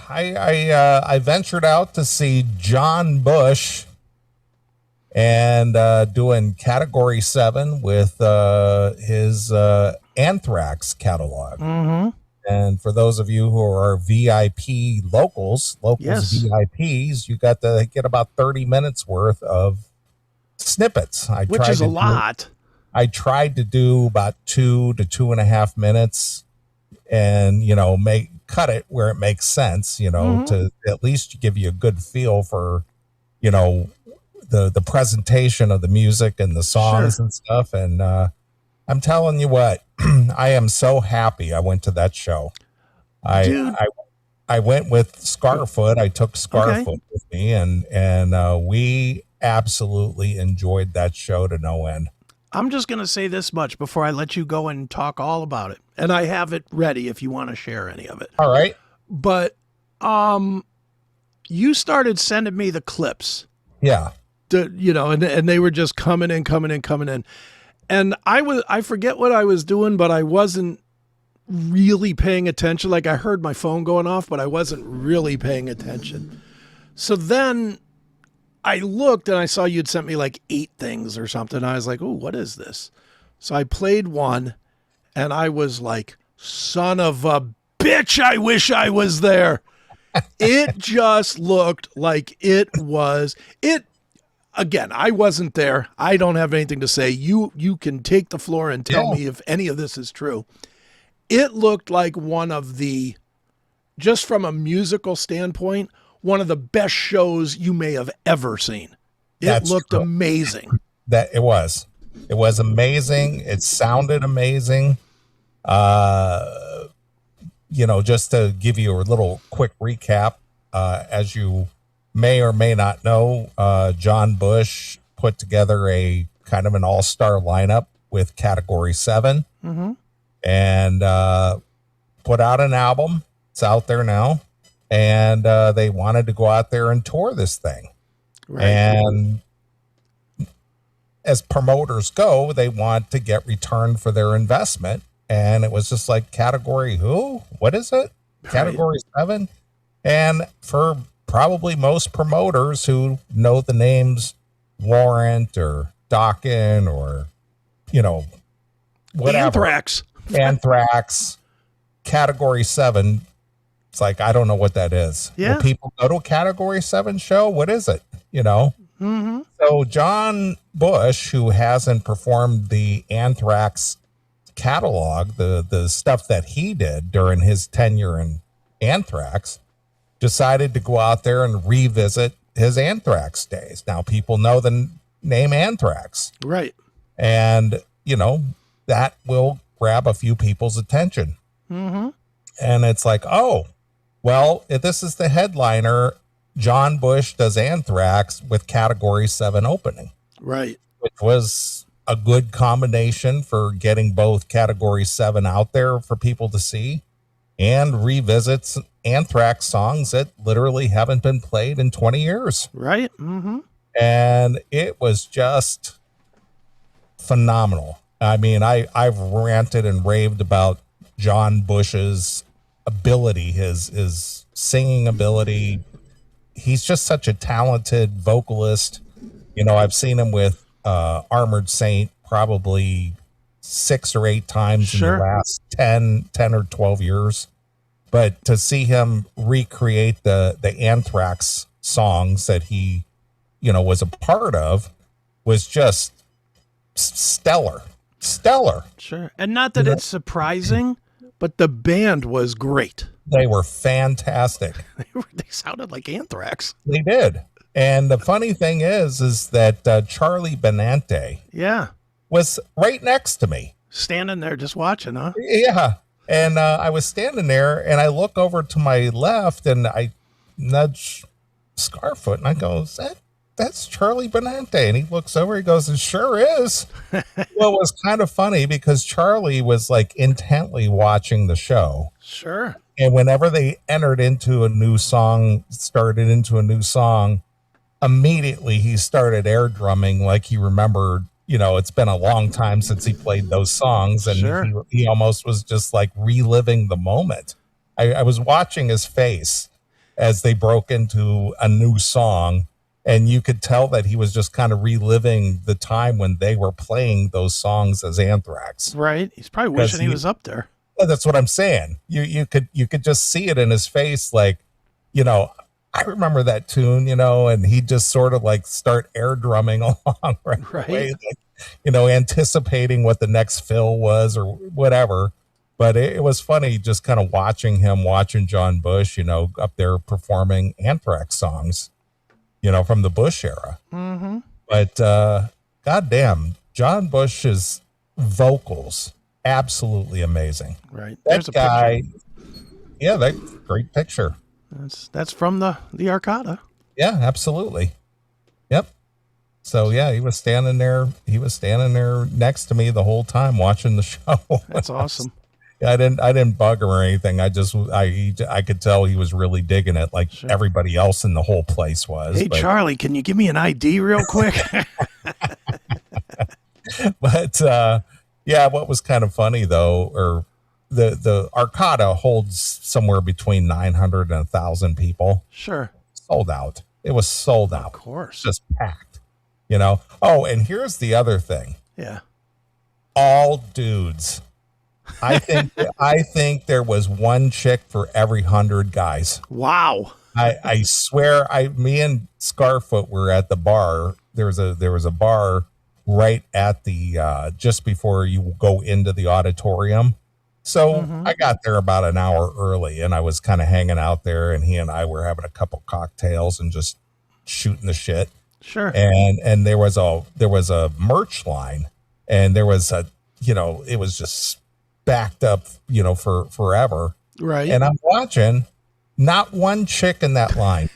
Yeah, I ventured out to see John Bush and doing Category 7 with his Anthrax catalog. Mm-hmm. And for those of you who are VIP locals Yes. VIPs, you got to get about 30 minutes worth of snippets. Which is a lot. I tried to do about 2 to 2.5 minutes and, cut it where it makes sense, to at least give you a good feel for, the presentation of the music and the songs and stuff. And I'm telling you what, I am so happy I went to that show. I went with Scarfoot. I took Scarfoot with me, and we absolutely enjoyed that show to no end. I'm just going to say this much before I let you go and talk all about it. And I have it ready if you want to share any of it. All right. But you started sending me the clips. Yeah. And they were just coming in. And I forget what I was doing, but I wasn't really paying attention. Like I heard my phone going off, but I wasn't really paying attention. So then I looked and I saw you'd sent me like 8 things or something. I was like, oh, what is this? So I played one and I was like, son of a bitch, I wish I was there. It just looked like it. Again, I wasn't there. I don't have anything to say. You can take the floor and tell me if any of this is true. It looked like one of the, just from a musical standpoint, one of the best shows you may have ever seen. It looked amazing. That it was amazing. It sounded amazing. Just to give you a little quick recap, as you may or may not know, John Bush put together a kind of an all-star lineup with Category 7 and put out an album. It's out there now. And they wanted to go out there and tour this thing. Right. And as promoters go, they want to get return for their investment. And it was just like, category who? What is it? Right. Category 7? And for probably most promoters who know the names Warrant or Dokken or, whatever. Anthrax. Category 7. It's like, I don't know what that is. Yeah. Will people go to a Category 7 show? What is it? Mm-hmm. So John Bush, who hasn't performed the Anthrax catalog, the stuff that he did during his tenure in Anthrax, decided to go out there and revisit his Anthrax days. Now people know the name Anthrax. Right. And, that will grab a few people's attention. Mm-hmm. And it's like, oh, well, if this is the headliner, John Bush does Anthrax with Category 7 opening. Right. Which was a good combination for getting both Category 7 out there for people to see and revisits Anthrax songs that literally haven't been played in 20 years. Right. Mm-hmm. And it was just phenomenal. I mean, I've ranted and raved about John Bush's ability, his singing ability. He's just such a talented vocalist. I've seen him with Armored Saint probably 6 or 8 times in the last 10 or 12 years. But to see him recreate the Anthrax songs that he, was a part of was just stellar. Sure. And not that it's surprising, but the band was great. They were fantastic. They sounded like Anthrax. They did. And the funny thing is that Charlie Benante was right next to me. Standing there just watching, huh? Yeah. And I was standing there and I look over to my left and I nudge Scarfoot and I go, that's Charlie Benante. And he looks over, he goes, it sure is. Well, it was kind of funny because Charlie was like intently watching the show. Sure. And whenever they started into a new song, immediately he started air drumming like he remembered, it's been a long time since he played those songs. And he almost was just like reliving the moment. I was watching his face as they broke into a new song. And you could tell that he was just kind of reliving the time when they were playing those songs as Anthrax. Right. He's probably wishing he was up there. That's what I'm saying. You could just see it in his face. Like, I remember that tune, and he just sort of like start air drumming along right away, like, anticipating what the next fill was or whatever. But it was funny just kind of watching John Bush, up there performing Anthrax songs, from the Bush era. Mm-hmm. But goddamn, John Bush's vocals, absolutely amazing. Right. That guy, yeah, that great picture. That's from the Arcada. Yeah, absolutely. Yep. So yeah, he was standing there next to me the whole time watching the show. That's awesome. I didn't bug him or anything. I could tell he was really digging it, like everybody else in the whole place was. Hey, Charlie, can you give me an ID real quick? But yeah, what was kind of funny though, or the Arcada holds somewhere between 900 and 1,000 people. Sure. Sold out. It was sold out. Of course. Just packed. Oh, and here's the other thing. Yeah. All dudes. I think there was one chick for every 100 guys. Wow. I swear, me and Scarfoot were at the bar. There was a bar right at the just before you go into the auditorium. So I got there about an hour early, and I was kind of hanging out there, and he and I were having a couple cocktails and just shooting the shit. Sure. And there was a merch line, and there was it was just backed up, for forever. Right. And I'm watching, not one chick in that line.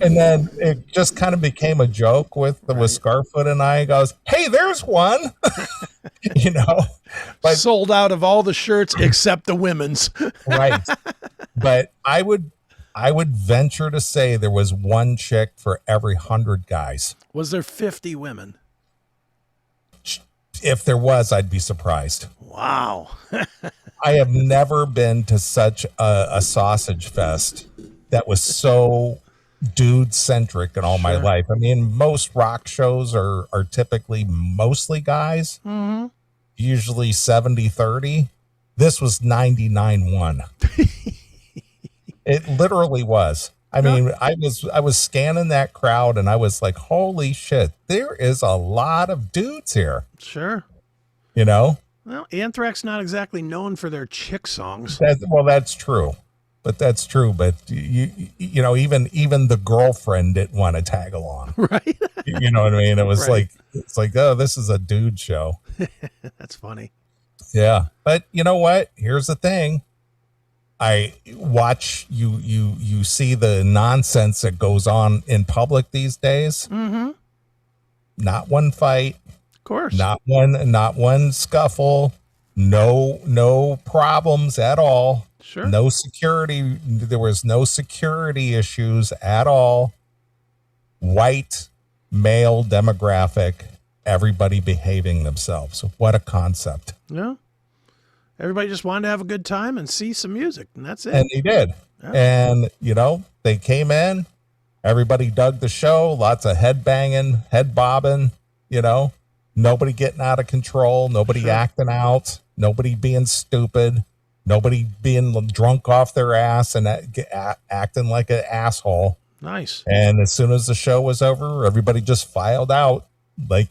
And then it just kind of became a joke with Scarfoot and I. He goes, "Hey, there's one." But sold out of all the shirts except the women's. Right. But I would venture to say there was one chick for every 100 guys. Was there 50 women? If there was, I'd be surprised. Wow. I have never been to such a sausage fest that was so dude centric in all my life. I mean, most rock shows are typically mostly guys, usually 70-30. This was 99-1. It literally was. I mean, I was scanning that crowd, and I was like, holy shit, there is a lot of dudes here. Sure. Well, Anthrax not exactly known for their chick songs. That's true. But that's true. But even the girlfriend didn't want to tag along. Right. You know what I mean? It was it's like, oh, this is a dude show. That's funny. Yeah. But you know what? Here's the thing. I watch you see the nonsense that goes on in public these days. Mm-hmm. Not one fight. Of course. Not one scuffle. No problems at all. Sure. No security. There was no security issues at all. White, male demographic, everybody behaving themselves. What a concept. Yeah. Everybody just wanted to have a good time and see some music, and that's it. And they did. Yeah. And, they came in, everybody dug the show, lots of head banging, head bobbing, nobody getting out of control, nobody acting out, nobody being stupid, nobody being drunk off their ass and acting like an asshole. Nice. And as soon as the show was over, everybody just filed out like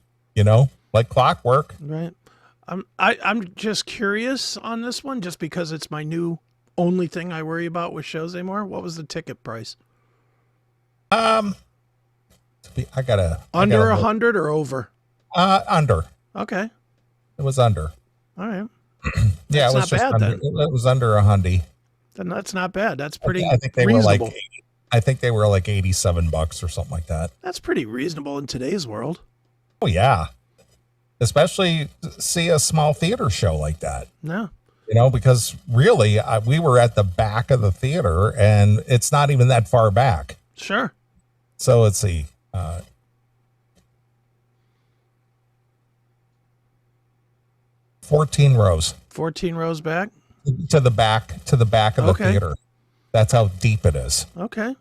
clockwork. Right. I'm just curious on this one, just because it's my new only thing I worry about with shows anymore. What was the ticket price? I gotta under 100 or over? Under. Okay. It was under. All right. Yeah, it was not just bad, under. then. It was under 100. Then that's not bad. That's pretty. I think they reasonable. were I think they were like $87 or something like that. That's pretty reasonable in today's world. Oh yeah. Especially see a small theater show like that. No. Because really we were at the back of the theater, and it's not even that far back. Sure. So let's see. 14 rows. 14 rows back? To the back of the theater. That's how deep it is. Okay.